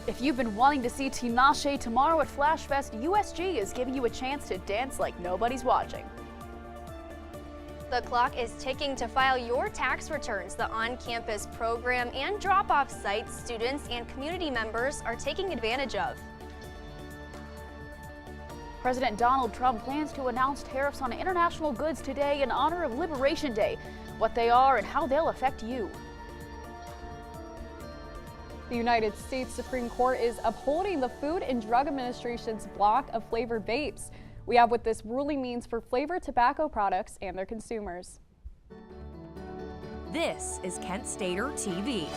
If you've been wanting to see Tinashe tomorrow at Flash Fest, USG is giving you a chance to dance like nobody's watching. The clock is ticking to file your tax returns. The on-campus program and drop-off sites students and community members are taking advantage of. President Donald Trump plans to announce tariffs on international goods today in honor of Liberation Day, what they are and how they'll affect you. The United States Supreme Court is upholding the Food and Drug Administration's block of flavored vapes. We have what this ruling means for flavored tobacco products and their consumers. This is Kent Stater TV.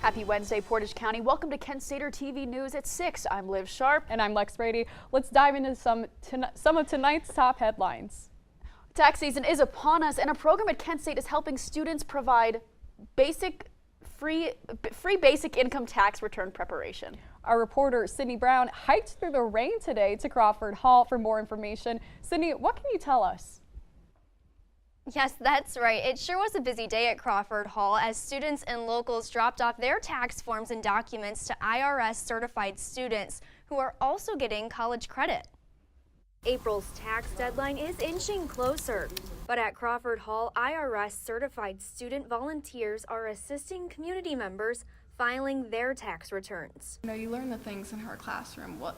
Happy Wednesday, Portage County. Welcome to Kent Stater TV News at 6. I'm Liv Sharp. And I'm Lex Brady. Let's dive into some of tonight's top headlines. Tax season is upon us, and a program at Kent State is helping students provide free basic income tax return preparation. Our reporter Sydney Brown hiked through the rain today to Crawford Hall for more information. Sydney, what can you tell us? Yes, that's right. It sure was a busy day at Crawford Hall as students and locals dropped off their tax forms and documents to IRS certified students who are also getting college credit. April's tax deadline is inching closer, but at Crawford Hall, IRS certified student volunteers are assisting community members filing their tax returns. You learn the things in her classroom, what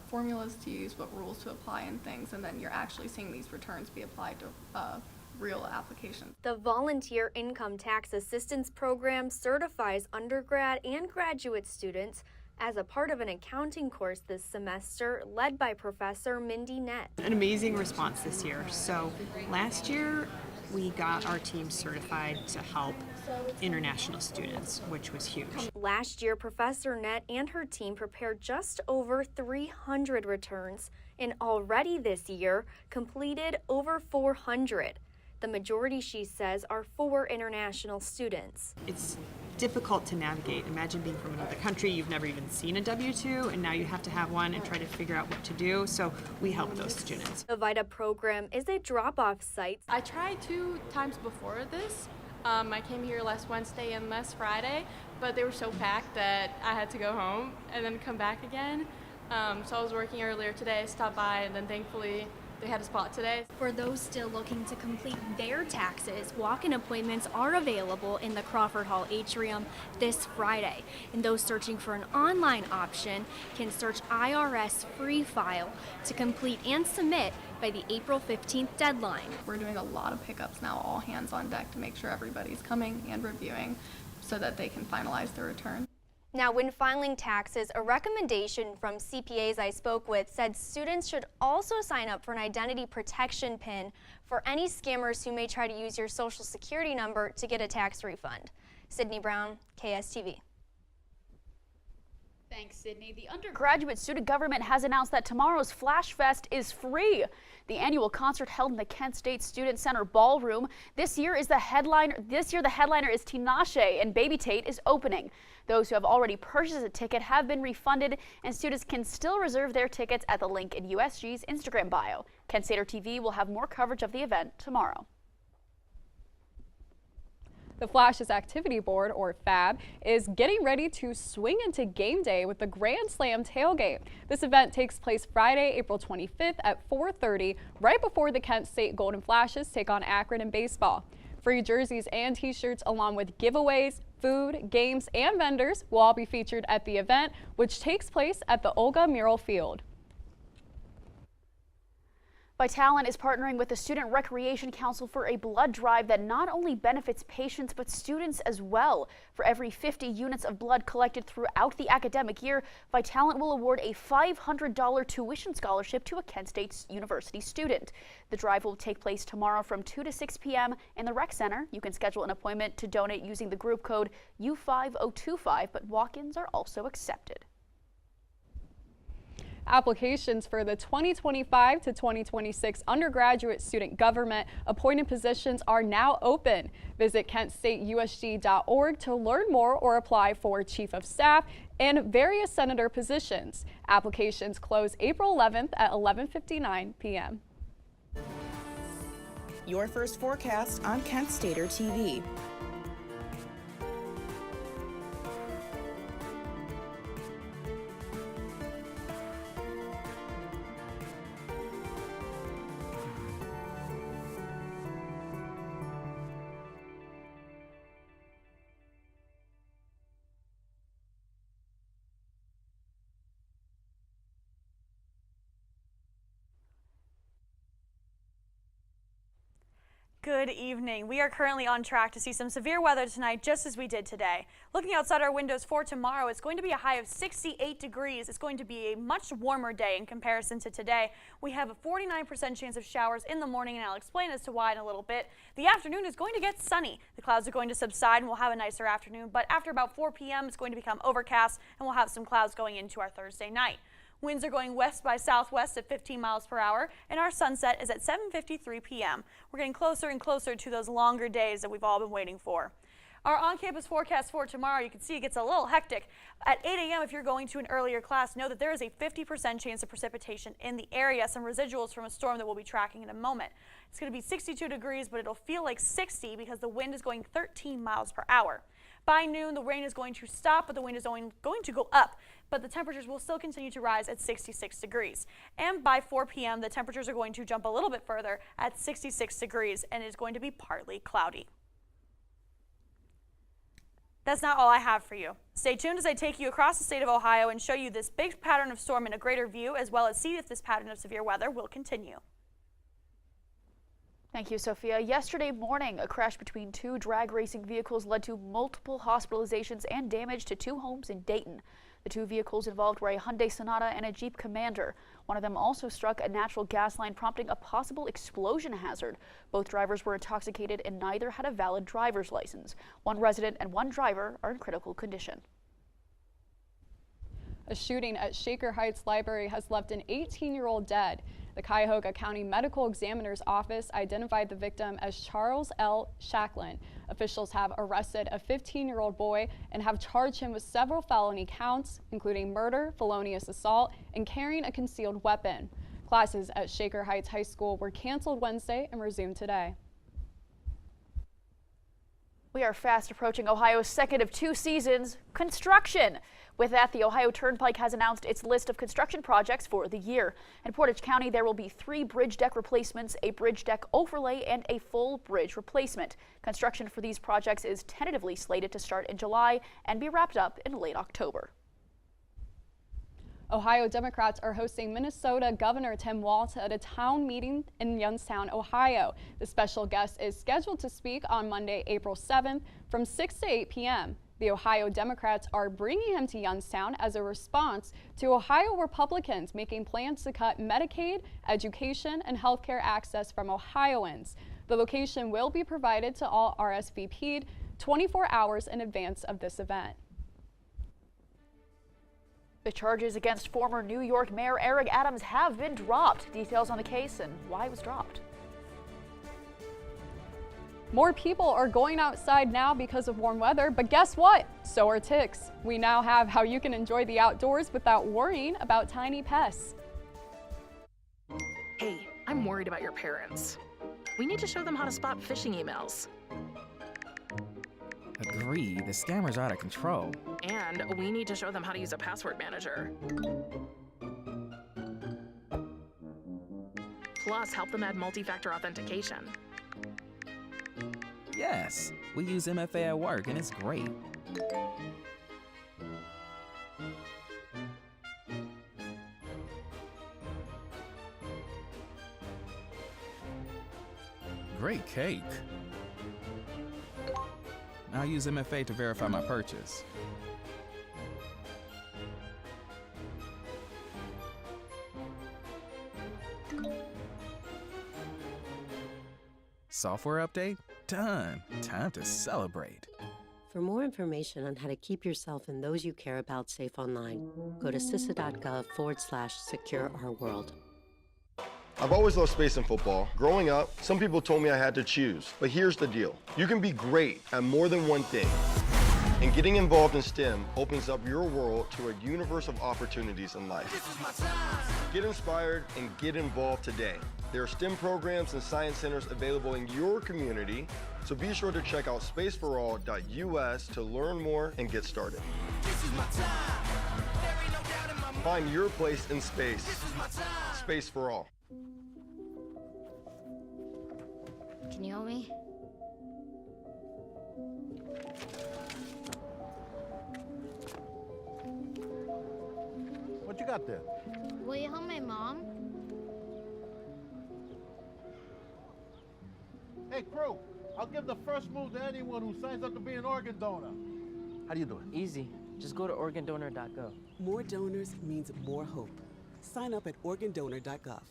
formulas to use, what rules to apply and things, and then you're actually seeing these returns be applied to real applications. The Volunteer Income Tax Assistance Program certifies undergrad and graduate students as a part of an accounting course this semester led by Professor Mindy Nett. An amazing response this year. So last year we got our team certified to help international students, which was huge. Last year, Professor Nett and her team prepared just over 300 returns and already this year completed over 400. The majority, she says, are for international students. It's difficult to navigate. Imagine being from another country, you've never even seen a W-2, and now you have to have one and try to figure out what to do. So we help those students. The VITA program is a drop-off site. I tried 2 times before this. I came here last Wednesday and last Friday, but they were so packed that I had to go home and then come back again. So I was working earlier today, stopped by, and then thankfully they had a spot today. For those still looking to complete their taxes, walk-in appointments are available in the Crawford Hall atrium this Friday. And those searching for an online option can search IRS Free File to complete and submit by the April 15th deadline. We're doing a lot of pickups now, all hands on deck to make sure everybody's coming and reviewing so that they can finalize their return. Now, when filing taxes, a recommendation from CPAs I spoke with said students should also sign up for an identity protection PIN for any scammers who may try to use your social security number to get a tax refund. Sydney Brown, KSTV. Thanks, Sydney. The undergraduate student government has announced that tomorrow's Flash Fest is free. The annual concert held in the Kent State Student Center Ballroom. This year the headliner is Tinashe, and Baby Tate is opening. Those who have already purchased a ticket have been refunded, and students can still reserve their tickets at the link in USG's Instagram bio. Kent Stater TV will have more coverage of the event tomorrow. The Flash's Activity Board, or FAB, is getting ready to swing into game day with the Grand Slam tailgate. This event takes place Friday, April 25th at 4:30, right before the Kent State Golden Flashes take on Akron in baseball. Free jerseys and t-shirts along with giveaways, food, games, and vendors will all be featured at the event, which takes place at the Olga Mural Field. Vitalant is partnering with the Student Recreation Council for a blood drive that not only benefits patients but students as well. For every 50 units of blood collected throughout the academic year, Vitalant will award a $500 tuition scholarship to a Kent State University student. The drive will take place tomorrow from 2 to 6 p.m. in the Rec Center. You can schedule an appointment to donate using the group code U5025, but walk-ins are also accepted. Applications for the 2025 to 2026 undergraduate student government appointed positions are now open. Visit kentstateusg.org to learn more or apply for Chief of Staff and various senator positions. Applications close April 11th at 11:59 p.m. your first forecast on Kent Stater TV. Good evening. We are currently on track to see some severe weather tonight, just as we did today. Looking outside our windows for tomorrow, it's going to be a high of 68 degrees. It's going to be a much warmer day in comparison to today. We have a 49% chance of showers in the morning, and I'll explain as to why in a little bit. The afternoon is going to get sunny. The clouds are going to subside, and we'll have a nicer afternoon. But after about 4 p.m., it's going to become overcast, and we'll have some clouds going into our Thursday night. Winds are going west by southwest at 15 miles per hour, and our sunset is at 7:53 p.m. We're getting closer and closer to those longer days that we've all been waiting for. Our on-campus forecast for tomorrow, you can see it gets a little hectic. At 8 a.m., if you're going to an earlier class, know that there is a 50% chance of precipitation in the area, some residuals from a storm that we'll be tracking in a moment. It's going to be 62 degrees, but it'll feel like 60 because the wind is going 13 miles per hour. By noon, the rain is going to stop, but the wind is going to go up. But the temperatures will still continue to rise at 66 degrees. And by 4 p.m., the temperatures are going to jump a little bit further at 66 degrees, and it's going to be partly cloudy. That's not all I have for you. Stay tuned as I take you across the state of Ohio and show you this big pattern of storm in a greater view, as well as see if this pattern of severe weather will continue. Thank you, Sophia. Yesterday morning, a crash between two drag racing vehicles led to multiple hospitalizations and damage to two homes in Dayton. The two vehicles involved were a Hyundai Sonata and a Jeep Commander. One of them also struck a natural gas line, prompting a possible explosion hazard. Both drivers were intoxicated and neither had a valid driver's license. One resident and one driver are in critical condition. A shooting at Shaker Heights Library has left an 18-year-old dead. The Cuyahoga County Medical Examiner's Office identified the victim as Charles L. Shacklin. Officials have arrested a 15-year-old boy and have charged him with several felony counts, including murder, felonious assault, and carrying a concealed weapon. Classes at Shaker Heights High School were canceled Wednesday and resumed today. We are fast approaching Ohio's second of 2 seasons, construction. With that, the Ohio Turnpike has announced its list of construction projects for the year. In Portage County, there will be 3 bridge deck replacements, a bridge deck overlay, and a full bridge replacement. Construction for these projects is tentatively slated to start in July and be wrapped up in late October. Ohio Democrats are hosting Minnesota Governor Tim Walz at a town meeting in Youngstown, Ohio. The special guest is scheduled to speak on Monday, April 7th from 6 to 8 p.m. The Ohio Democrats are bringing him to Youngstown as a response to Ohio Republicans making plans to cut Medicaid, education, and healthcare access from Ohioans. The location will be provided to all RSVP'd 24 hours in advance of this event. The charges against former New York Mayor Eric Adams have been dropped. Details on the case and why it was dropped. More people are going outside now because of warm weather, but guess what? So are ticks. We now have how you can enjoy the outdoors without worrying about tiny pests. Hey, I'm worried about your parents. We need to show them how to spot phishing emails. Agree, the scammers are out of control. And we need to show them how to use a password manager. Plus, help them add multi-factor authentication. Yes, we use MFA at work and it's great. Great cake. I'll use MFA to verify my purchase. Software update? Done. Time to celebrate. For more information on how to keep yourself and those you care about safe online, go to cisa.gov/secure-our-world. I've always loved space and football. Growing up, some people told me I had to choose. But here's the deal. You can be great at more than one thing. And getting involved in STEM opens up your world to a universe of opportunities in life. Get inspired and get involved today. There are STEM programs and science centers available in your community, so be sure to check out spaceforall.us to learn more and get started. Find your place in space. Space for all. Can you help me? What you got there? Will you help my mom? Hey, crew, I'll give the first move to anyone who signs up to be an organ donor. How do you do it? Easy. Just go to organdonor.gov. More donors means more hope. Sign up at organdonor.gov.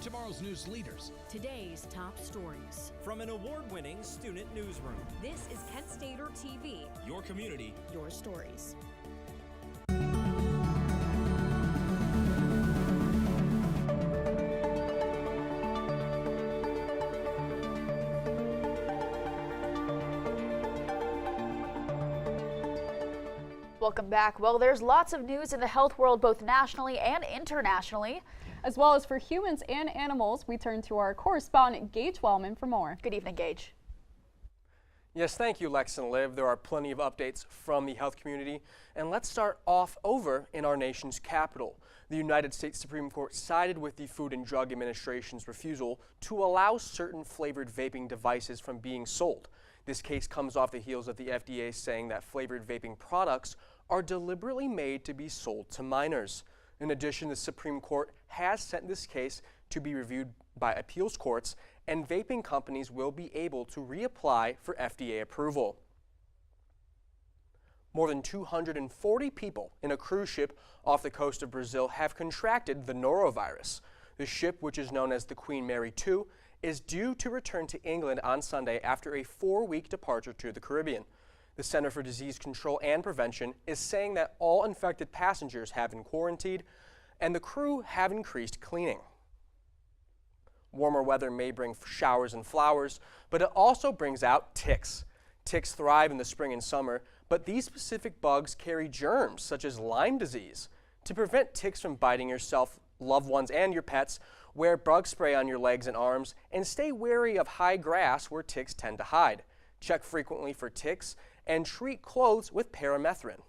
Tomorrow's news leaders. Today's top stories. From an award-winning student newsroom. This is Kent Stater TV. Your community. Your stories. Welcome back. Well, there's lots of news in the health world, both nationally and internationally. As well as for humans and animals, we turn to our correspondent, Gage Wellman, for more. Good evening, Gage. Yes, thank you, Lex and Liv. There are plenty of updates from the health community. And let's start off over in our nation's capital. The United States Supreme Court sided with the Food and Drug Administration's refusal to allow certain flavored vaping devices from being sold. This case comes off the heels of the FDA saying that flavored vaping products are deliberately made to be sold to minors. In addition, the Supreme Court has sent this case to be reviewed by appeals courts, and vaping companies will be able to reapply for FDA approval. More than 240 people in a cruise ship off the coast of Brazil have contracted the norovirus. The ship, which is known as the Queen Mary II, is due to return to England on Sunday after a 4-week departure to the Caribbean. The Center for Disease Control and Prevention is saying that all infected passengers have been quarantined and the crew have increased cleaning. Warmer weather may bring showers and flowers, but it also brings out ticks. Ticks thrive in the spring and summer, but these specific bugs carry germs such as Lyme disease. To prevent ticks from biting yourself, loved ones, and your pets, wear bug spray on your legs and arms and stay wary of high grass where ticks tend to hide. Check frequently for ticks and treat clothes with paramethrin.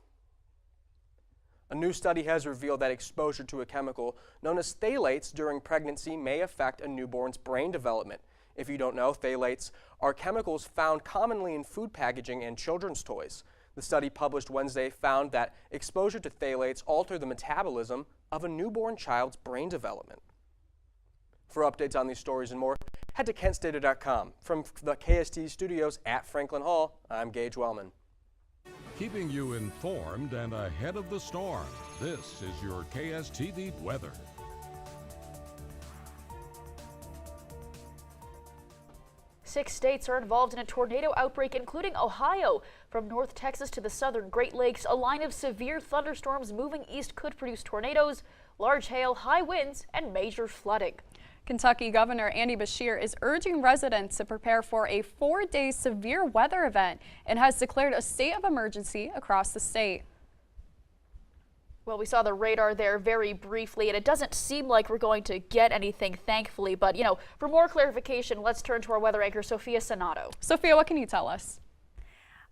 A new study has revealed that exposure to a chemical known as phthalates during pregnancy may affect a newborn's brain development. If you don't know, phthalates are chemicals found commonly in food packaging and children's toys. The study published Wednesday found that exposure to phthalates alter the metabolism of a newborn child's brain development. For updates on these stories and more, head to kentstater.com. From the KST studios at Franklin Hall, I'm Gage Wellman. Keeping you informed and ahead of the storm, this is your KSTV weather. Six states are involved in a tornado outbreak, including Ohio. From North Texas to the southern Great Lakes, a line of severe thunderstorms moving east could produce tornadoes, large hail, high winds, and major flooding. Kentucky Governor Andy Beshear is urging residents to prepare for a 4-day severe weather event and has declared a state of emergency across the state. Well, we saw the radar there very briefly, and it doesn't seem like we're going to get anything, thankfully. But, for more clarification, let's turn to our weather anchor, Sophia Sonato. Sophia, what can you tell us?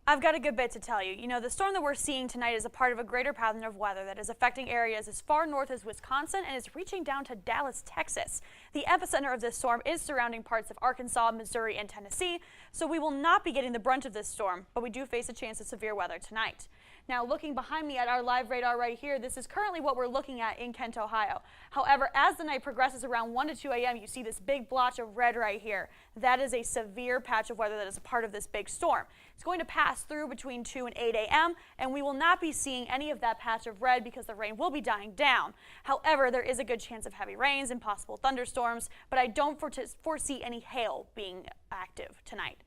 I've got a good bit to tell you. The storm that we're seeing tonight is a part of a greater pattern of weather that is affecting areas as far north as Wisconsin and is reaching down to Dallas, Texas. The epicenter of this storm is surrounding parts of Arkansas, Missouri, and Tennessee, so we will not be getting the brunt of this storm, but we do face a chance of severe weather tonight. Now, looking behind me at our live radar right here, this is currently what we're looking at in Kent, Ohio. However, as the night progresses around 1 to 2 a.m., you see this big blotch of red right here. That is a severe patch of weather that is a part of this big storm. It's going to pass through between 2 and 8 a.m., and we will not be seeing any of that patch of red because the rain will be dying down. However, there is a good chance of heavy rains and possible thunderstorms, but I don't foresee any hail being active tonight.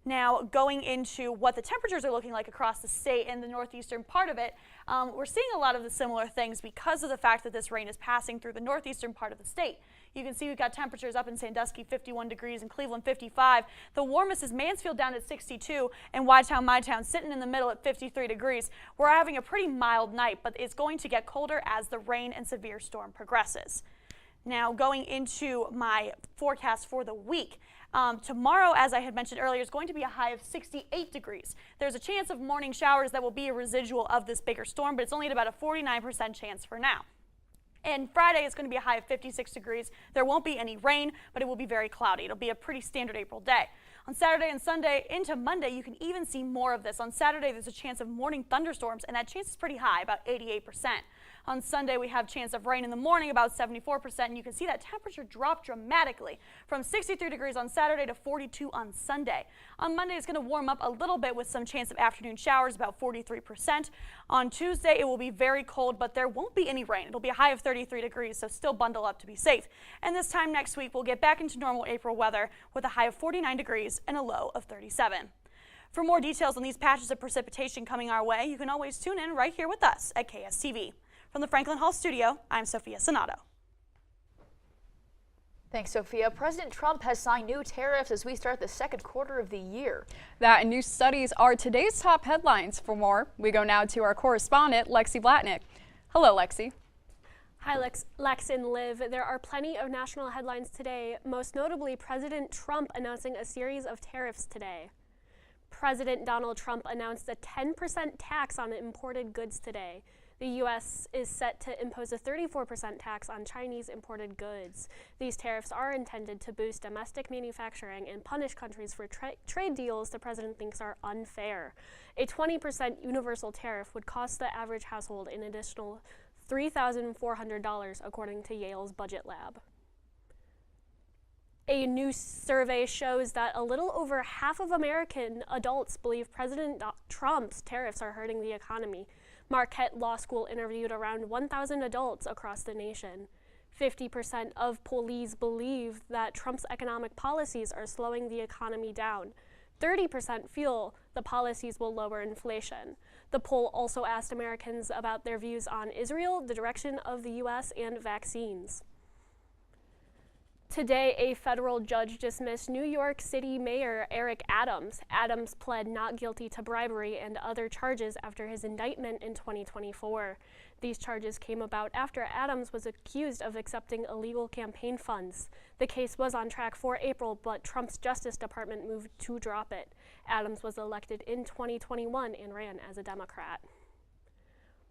Now, going into what the temperatures are looking like across the state and the northeastern part of it, we're seeing a lot of the similar things because of the fact that this rain is passing through the northeastern part of the state. You can see we've got temperatures up in Sandusky, 51 degrees, in Cleveland, 55. The warmest is Mansfield down at 62, and Ytown, my town, sitting in the middle at 53 degrees. We're having a pretty mild night, but it's going to get colder as the rain and severe storm progresses. Now, going into my forecast for the week. Tomorrow, as I had mentioned earlier, is going to be a high of 68 degrees. There's a chance of morning showers that will be a residual of this bigger storm, but it's only at about a 49% chance for now. And Friday is going to be a high of 56 degrees. There won't be any rain, but it will be very cloudy. It'll be a pretty standard April day. On Saturday and Sunday into Monday, you can even see more of this. On Saturday, there's a chance of morning thunderstorms, and that chance is pretty high, about 88%. On Sunday, we have chance of rain in the morning, about 74%, and you can see that temperature drop dramatically from 63 degrees on Saturday to 42 on Sunday. On Monday, it's going to warm up a little bit with some chance of afternoon showers, about 43%. On Tuesday, it will be very cold, but there won't be any rain. It'll be a high of 33 degrees, so still bundle up to be safe. And this time next week, we'll get back into normal April weather with a high of 49 degrees and a low of 37. For more details on these patches of precipitation coming our way, you can always tune in right here with us at KSTV. From the Franklin Hall studio, I'm Sophia Sonato. Thanks, Sophia. President Trump has signed new tariffs as we start the second quarter of the year. That and new studies are today's top headlines. For more, we go now to our correspondent, Lexi Blatnick. Hello, Lexi. Hi, Lex and Liv. There are plenty of national headlines today, most notably President Trump announcing a series of tariffs today. President Donald Trump announced a 10% tax on imported goods today. The U.S. is set to impose a 34% tax on Chinese imported goods. These tariffs are intended to boost domestic manufacturing and punish countries for trade deals the president thinks are unfair. A 20% universal tariff would cost the average household an additional $3,400, according to Yale's Budget Lab. A new survey shows that a little over half of American adults believe President Trump's tariffs are hurting the economy. Marquette Law School interviewed around 1,000 adults across the nation. 50% of pollees believe that Trump's economic policies are slowing the economy down. 30% feel the policies will lower inflation. The poll also asked Americans about their views on Israel, the direction of the U.S., and vaccines. Today, a federal judge dismissed New York City Mayor Eric Adams. Adams pled not guilty to bribery and other charges after his indictment in 2024. These charges came about after Adams was accused of accepting illegal campaign funds. The case was on track for April, but Trump's Justice Department moved to drop it. Adams was elected in 2021 and ran as a Democrat.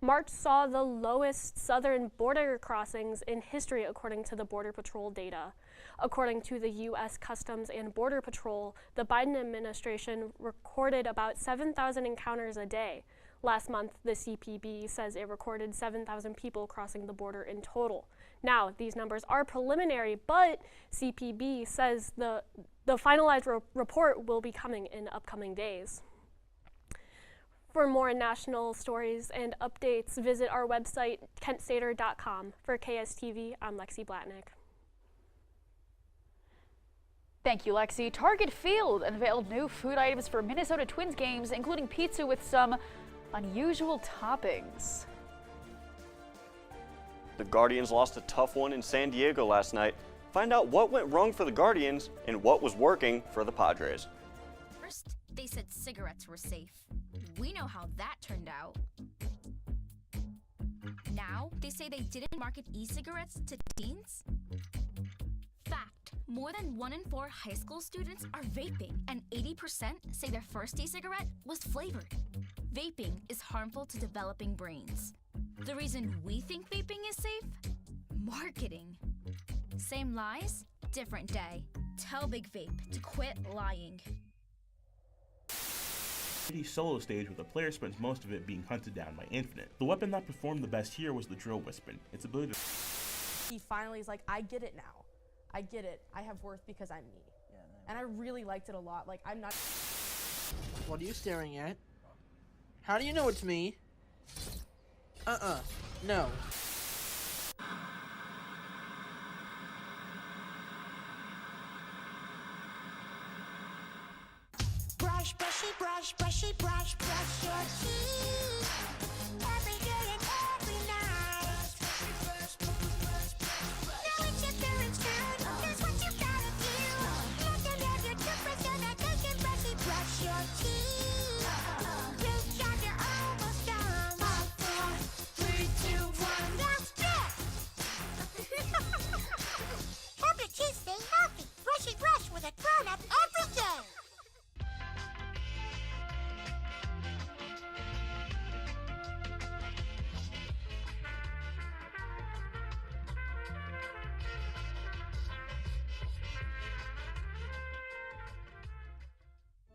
March saw the lowest southern border crossings in history, according to the Border Patrol data. According to the U.S. Customs and Border Patrol, the Biden administration recorded about 7,000 encounters a day. Last month, the CPB says it recorded 7,000 people crossing the border in total. Now, these numbers are preliminary, but CPB says the finalized report will be coming in upcoming days. For more national stories and updates, visit our website, kentstater.com. For KSTV, I'm Lexi Blatnick. Thank you, Lexi. Target Field unveiled new food items for Minnesota Twins games, including pizza with some unusual toppings. The Guardians lost a tough one in San Diego last night. Find out what went wrong for the Guardians and what was working for the Padres. First, they said cigarettes were safe. We know how that turned out. Now, they say they didn't market e-cigarettes to teens? Fact, more than 1 in 4 high school students are vaping, and 80% say their first e-cigarette was flavored. Vaping is harmful to developing brains. The reason we think vaping is safe? Marketing. Same lies, different day. Tell Big Vape to quit lying. Solo stage where the player spends most of it being hunted down by Infinite. The weapon that performed the best here was the Drill Wispen. Its ability to... He finally is like, I get it now. I get it. I have worth because I'm me. Yeah, and I really liked it a lot. Like, I'm not... What are you staring at? How do you know it's me? No. brushy brush, brushy brush, brush your teeth. Every day and every night. Now it's your parents' turn. Here's what you gotta do. Let them have your toothbrush so that they can brushy brush your teeth. Good job, you're almost done. 5, 4, 3, 2, 1. That's it. Help your teeth stay healthy. Brushy brush with a grown-up every day.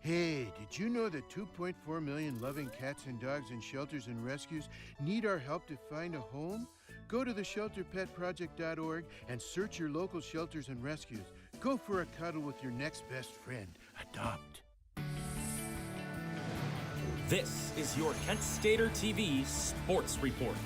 Hey, did you know that 2.4 million loving cats and dogs in shelters and rescues need our help to find a home? Go to theshelterpetproject.org and search your local shelters and rescues. Go for a cuddle with your next best friend. Adopt. This is your Kent Stater TV Sports Report.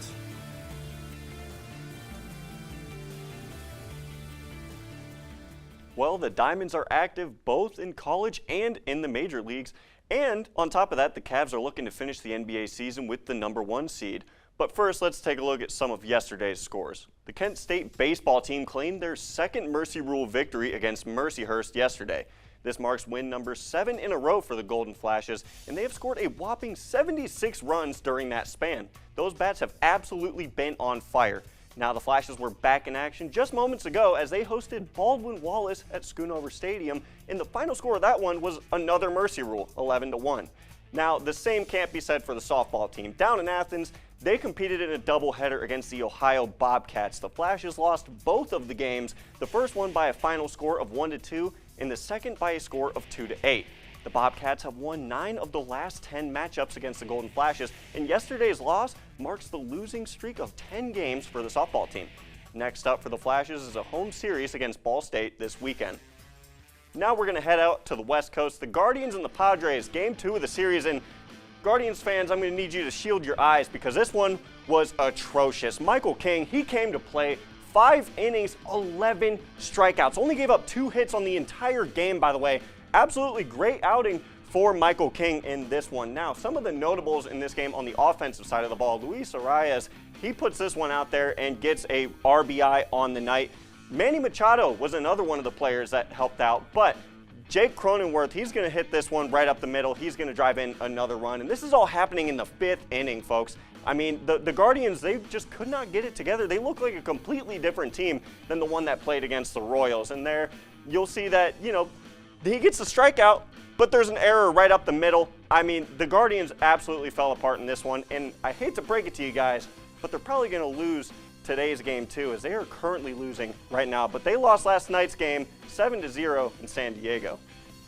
Well, the Diamonds are active both in college and in the major leagues. And on top of that, the Cavs are looking to finish the NBA season with the #1 seed. But first, let's take a look at some of yesterday's scores. The Kent State baseball team claimed their second Mercy Rule victory against Mercyhurst yesterday. This marks win number 7 in a row for the Golden Flashes, and they have scored a whopping 76 runs during that span. Those bats have absolutely been on fire. Now the Flashes were back in action just moments ago as they hosted Baldwin Wallace at Schoonover Stadium, and the final score of that one was another Mercy Rule, 11-1. Now the same can't be said for the softball team. Down in Athens, they competed in a doubleheader against the Ohio Bobcats. The Flashes lost both of the games, the first one by a final score of 1-2, and the second by a score of 2-8. The Bobcats have won 9 of the last 10 matchups against the Golden Flashes, and yesterday's loss marks the losing streak of 10 games for the softball team. Next up for the Flashes is a home series against Ball State this weekend. Now we're going to head out to the West Coast. The Guardians and the Padres, Game 2 of the series, and Guardians fans, I'm going to need you to shield your eyes because this one was atrocious. Michael King, he came to play 5 innings, 11 strikeouts. Only gave up 2 hits on the entire game, by the way. Absolutely great outing for Michael King in this one. Now, some of the notables in this game on the offensive side of the ball, Luis Arias, he puts this one out there and gets a RBI on the night. Manny Machado was another one of the players that helped out, but Jake Cronenworth, he's going to hit this one right up the middle. He's going to drive in another run, and this is all happening in the 5th inning, folks. I mean, the Guardians, they just could not get it together. They look like a completely different team than the one that played against the Royals, and there you'll see that, you know, he gets the strikeout, but there's an error right up the middle. I mean, the Guardians absolutely fell apart in this one, and I hate to break it to you guys, but they're probably going to lose today's game too, as they are currently losing right now. But they lost last night's game 7-0 in San Diego.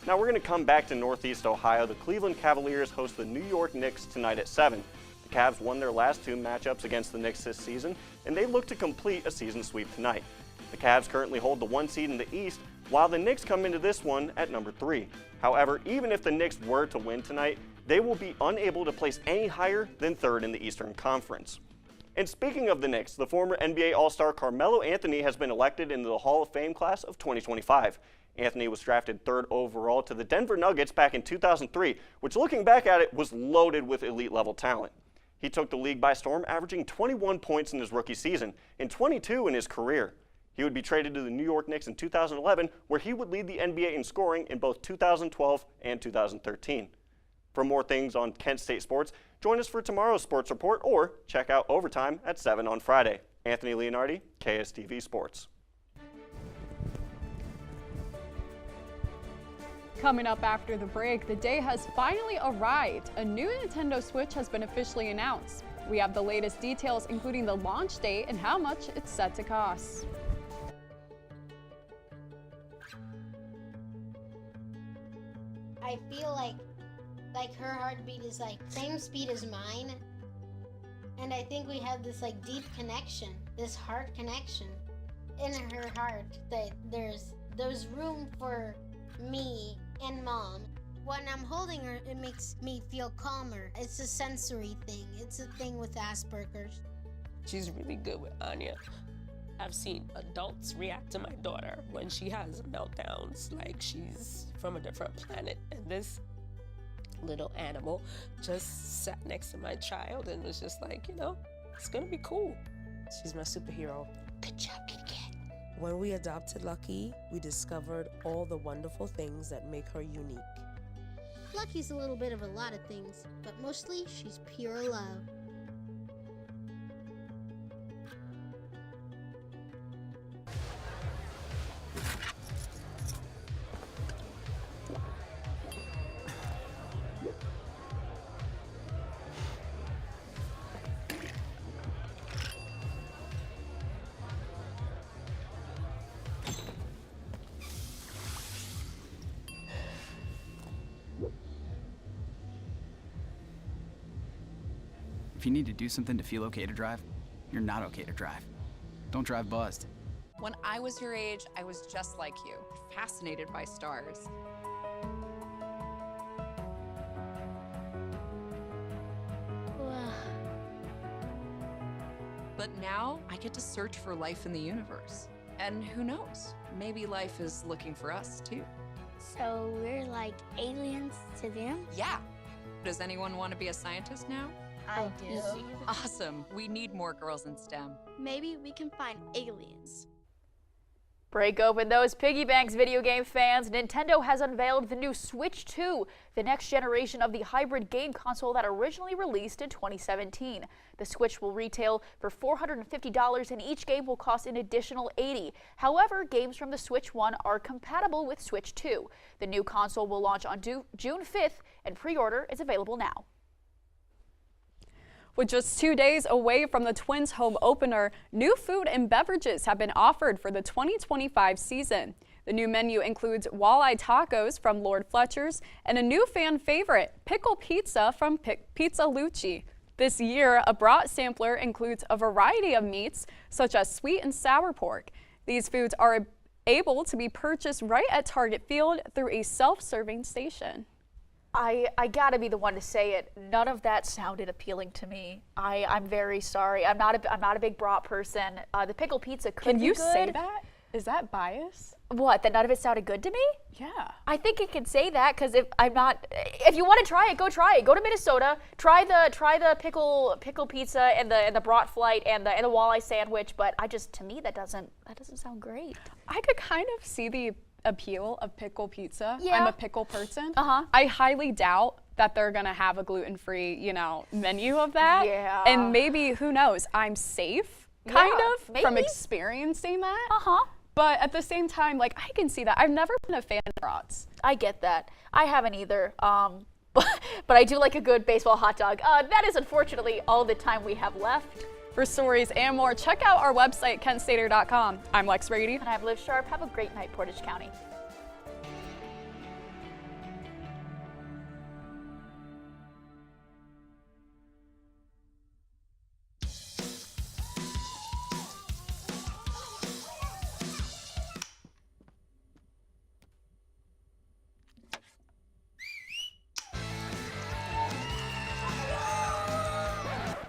Now we're going to come back to Northeast Ohio. The Cleveland Cavaliers host the New York Knicks tonight at 7. The Cavs won their last 2 matchups against the Knicks this season, and they look to complete a season sweep tonight. The Cavs currently hold the 1 seed in the East, while the Knicks come into this one at number 3. However, even if the Knicks were to win tonight, they will be unable to place any higher than 3rd in the Eastern Conference. And speaking of the Knicks, the former NBA All-Star Carmelo Anthony has been elected into the Hall of Fame class of 2025. Anthony was drafted 3rd overall to the Denver Nuggets back in 2003, which looking back at it was loaded with elite-level talent. He took the league by storm, averaging 21 points in his rookie season and 22 in his career. He would be traded to the New York Knicks in 2011, where he would lead the NBA in scoring in both 2012 and 2013. For more things on Kent State sports, join us for tomorrow's sports report or check out Overtime at 7 on Friday. Anthony Leonardi, KSTV Sports. Coming up after the break, the day has finally arrived. A new Nintendo Switch has been officially announced. We have the latest details, including the launch date and how much it's set to cost. I feel like her heartbeat is like same speed as mine, and I think we have this like deep connection, this heart connection in her heart, that there's room for me and mom. When I'm holding her, it makes me feel calmer. It's a sensory thing. It's a thing with Asperger's. She's really good with Anya. I've seen adults react to my daughter when she has meltdowns like she's from a different planet. And this little animal just sat next to my child and was just like, you know, it's gonna be cool. She's my superhero. Good job, kitty cat. When we adopted Lucky, we discovered all the wonderful things that make her unique. Lucky's a little bit of a lot of things, but mostly she's pure love. If you need to do something to feel okay to drive, you're not okay to drive. Don't drive buzzed. When I was your age, I was just like you, fascinated by stars. But now I get to search for life in the universe. And who knows, maybe life is looking for us too. So we're like aliens to them? Yeah. Does anyone want to be a scientist now? I do. Awesome. We need more girls in STEM. Maybe we can find aliens. Break open those piggy banks, video game fans. Nintendo has unveiled the new Switch 2, the next generation of the hybrid game console that originally released in 2017. The Switch will retail for $450 and each game will cost an additional $80. However, games from the Switch 1 are compatible with Switch 2. The new console will launch on June 5th and pre-order is available now. With just 2 days away from the Twins' home opener, new food and beverages have been offered for the 2025 season. The new menu includes walleye tacos from Lord Fletcher's and a new fan favorite, pickle pizza from Pizza Lucci. This year, a brat sampler includes a variety of meats, such as sweet and sour pork. These foods are able to be purchased right at Target Field through a self-serving station. I gotta be the one to say it. None of that sounded appealing to me. I'm very sorry. I'm not a big brat person. The pickle pizza could be good. Can you say that? Is that bias? What? That none of it sounded good to me? Yeah. I think it can say that because if you want to try it, go try it. Go to Minnesota. Try the pickle pizza and the brat flight and the walleye sandwich. But to me that doesn't sound great. I could kind of see the appeal of pickle pizza. Yeah. I'm a pickle person. I highly doubt that they're gonna have a gluten-free, menu of that. Yeah. And maybe, who knows, I'm safe, kind of, from experiencing that. But at the same time, I can see that. I've never been a fan of brats. I get that. I haven't either. But I do like a good baseball hot dog. That is unfortunately all the time we have left. For stories and more, check out our website, kentstater.com. I'm Lex Brady. And I'm Liv Sharp. Have a great night, Portage County.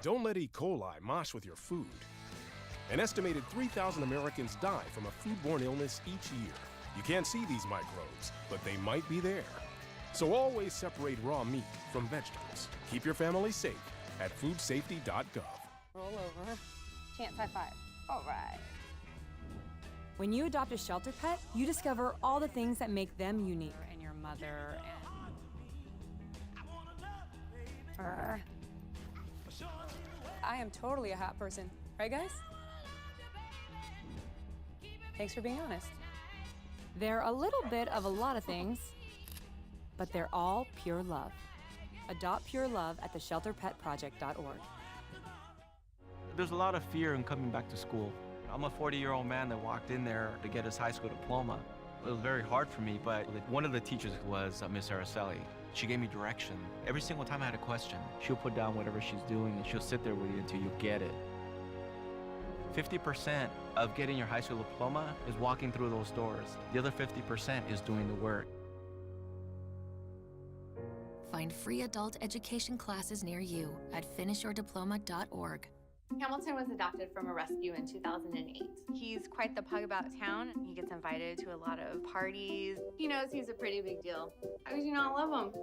Don't let E. coli mosh with your food. An estimated 3,000 Americans die from a foodborne illness each year. You can't see these microbes, but they might be there. So always separate raw meat from vegetables. Keep your family safe at foodsafety.gov. Roll over. Chance high five. All right. When you adopt a shelter pet, you discover all the things that make them unique. And your mother and... I am totally a hot person. Right, guys? Thanks for being honest. They're a little bit of a lot of things, but they're all pure love. Adopt pure love at theshelterpetproject.org. There's a lot of fear in coming back to school. I'm a 40-year-old man that walked in there to get his high school diploma. It was very hard for me, but one of the teachers was Miss Araceli. She gave me direction. Every single time I had a question, she'll put down whatever she's doing and she'll sit there with you until you get it. 50% of getting your high school diploma is walking through those doors. The other 50% is doing the work. Find free adult education classes near you at finishyourdiploma.org. Hamilton was adopted from a rescue in 2008. He's quite the pug about town. He gets invited to a lot of parties. He knows he's a pretty big deal. How could you not love him?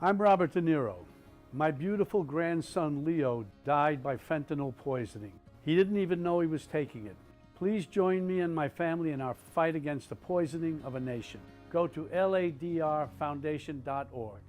I'm Robert De Niro. My beautiful grandson Leo died by fentanyl poisoning. He didn't even know he was taking it. Please join me and my family in our fight against the poisoning of a nation. Go to ladrfoundation.org.